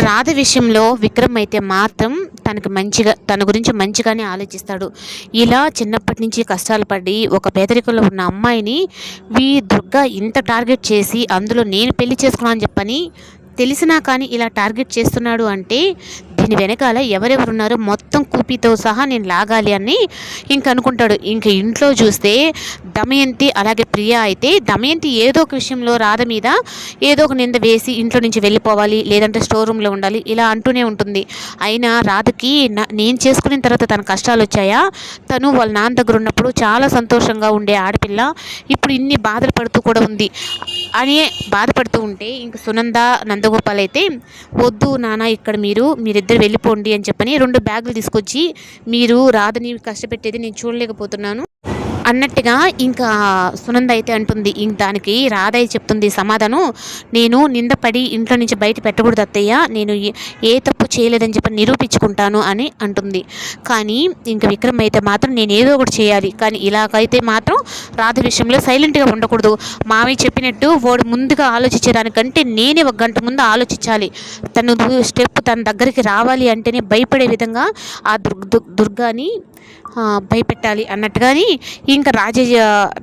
రాధ విషయంలో విక్రమ్ అయితే మాత్రం తన గురించి మంచిగానే ఆలోచిస్తాడు. ఇలా చిన్నప్పటి నుంచి కష్టాలు పడి ఒక పేదరికంలో ఉన్న అమ్మాయిని దుర్గా ఇంత టార్గెట్ చేసి అందులో నేను పెళ్లి చేసుకున్నాను అని చెప్పని తెలిసినా కానీ ఇలా టార్గెట్ చేస్తున్నాడు అంటే దీని వెనకాల ఎవరెవరున్నారో మొత్తం కూపితో సహా నేను లాగాలి అని అనుకుంటాడు. ఇంట్లో చూస్తే దమయంతి అలాగే ప్రియ అయితే దమయంతి ఏదో ఒక విషయంలో రాధ మీద ఏదో ఒక నింద వేసి ఇంట్లో నుంచి వెళ్ళిపోవాలి, లేదంటే స్టోర్ రూమ్లో ఉండాలి, ఇలా అంటూనే ఉంటుంది. అయినా రాధకి నేను చేసుకున్న తర్వాత తన కష్టాలు వచ్చాయా, తను వాళ్ళ నాన్న దగ్గర ఉన్నప్పుడు చాలా సంతోషంగా ఉండే ఆడపిల్ల ఇప్పుడు ఇన్ని బాధలు పడుతూ కూడా ఉంది అని బాధపడుతూ ఉంటే సునంద నందగోపాల్ అయితే వద్దు నాన్న ఇక్కడ మీరిద్దరు వెళ్ళిపోండి అని చెప్పని 2 బ్యాగులు తీసుకొచ్చి మీరు రాధని కష్టపెట్టేది నేను చూడలేకపోతున్నాను అన్నట్టుగా సునంద అయితే అంటుంది. దానికి రాధ చెప్తుంది సమాధానం, నేను నిందపడి ఇంట్లో నుంచి బయట పెట్టకూడదు అత్తయ్య, నేను ఏ తప్పు చేయలేదని చెప్పి నిరూపించుకుంటాను అని అంటుంది. కానీ విక్రమ్ అయితే మాత్రం నేను ఏదో ఒకటి చేయాలి, కానీ ఇలాగైతే మాత్రం రాధ విషయంలో సైలెంట్గా ఉండకూడదు. మామయ్య చెప్పినట్టు వాడు ముందుగా ఆలోచించేదానికంటే నేనే 1 గంట ముందు ఆలోచించాలి, తన దగ్గరికి రావాలి అంటేనే భయపడే విధంగా ఆ దుర్గాని భయపెట్టాలి అన్నట్టుగాని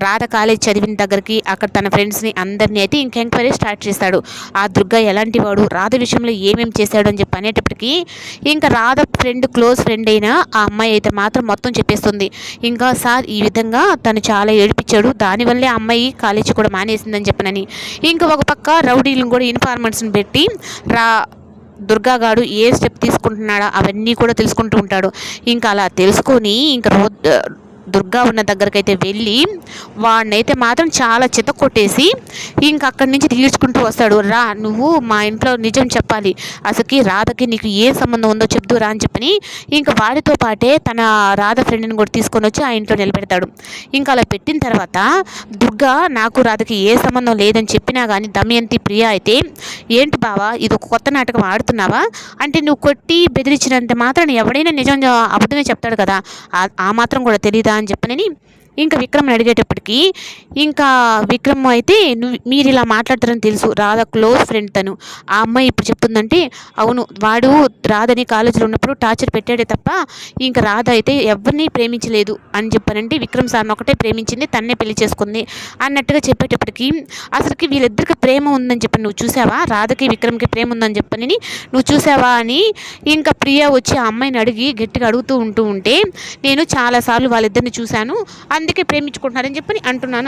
రాధ కాలేజ్ చదివిన దగ్గరికి అక్కడ తన ఫ్రెండ్స్ని అందరినీ అయితే ఎంక్వైరీ స్టార్ట్ చేస్తాడు. ఆ దుర్గా ఎలాంటి వాడు, రాధ విషయంలో ఏమేమి చేశాడు అని చెప్పి అనేటప్పటికీ రాధ క్లోజ్ ఫ్రెండ్ అయిన ఆ అమ్మాయి అయితే మాత్రం మొత్తం చెప్పేస్తుంది. సార్ ఈ విధంగా తను చాలా ఏడిపించాడు, దానివల్లే ఆ అమ్మాయి కాలేజీ కూడా మానేసిందని చెప్పనని ఒక పక్క రౌడీలను కూడా ఇన్ఫార్మర్స్ని పెట్టి దుర్గాగాడు ఏ స్టెప్ తీసుకుంటున్నాడో అవన్నీ కూడా తెలుసుకుంటూ ఉంటాడు. అలా తెలుసుకొని దుర్గా ఉన్న దగ్గరకైతే వెళ్ళి వాడినైతే మాత్రం చాలా కొట్టేసి అక్కడి నుంచి తీర్చుకుంటూ వస్తాడు. రా నువ్వు మా ఇంట్లో నిజం చెప్పాలి, అసలుకి రాధకి నీకు ఏ సంబంధం ఉందో చెప్దు రా అని చెప్పని వాడితో పాటే తన రాధ ఫ్రెండ్ని కూడా తీసుకొని వచ్చి ఆ ఇంట్లో నిలబెడతాడు. అలా పెట్టిన తర్వాత దుర్గా నాకు రాధకి ఏ సంబంధం లేదని చెప్పినా కానీ దమయంతి ప్రియ అయితే ఏంటి బావా ఇది ఒక కొత్త నాటకం ఆడుతున్నావా అంటే నువ్వు కొట్టి బెదిరించినంత మాత్రం ఎవడైనా నిజం అబద్ధమే చెప్తాడు కదా, ఆ మాత్రం కూడా తెలీదా అని చెప్పనని విక్రమ్ అడిగేటప్పటికి విక్రమ్ అయితే మీరు ఇలా మాట్లాడతారని తెలుసు, రాధ క్లోజ్ ఫ్రెండ్ తను, ఆ అమ్మాయి ఇప్పుడు చెప్తుందంటే అవును వాడు రాధని కాలేజీలో ఉన్నప్పుడు టార్చర్ పెట్టాడే తప్ప రాధ అయితే ఎవరిని ప్రేమించలేదు అని చెప్పానంటే విక్రమ్ సార్ని ఒకటే ప్రేమించింది, తన్నే పెళ్లి చేసుకుంది అన్నట్టుగా చెప్పేటప్పటికి అసలుకి వీళ్ళిద్దరికి ప్రేమ ఉందని చెప్పి నువ్వు చూసావా, రాధకి విక్రమ్కి ప్రేమ ఉందని చెప్పని నువ్వు చూసావా అని ప్రియ వచ్చి ఆ అమ్మాయిని అడిగి గట్టిగా అడుగుతూ ఉంటే నేను చాలాసార్లు వాళ్ళిద్దరిని చూశాను, అందుకే ప్రేమించుకుంటున్నారని చెప్పని అంటున్నాను.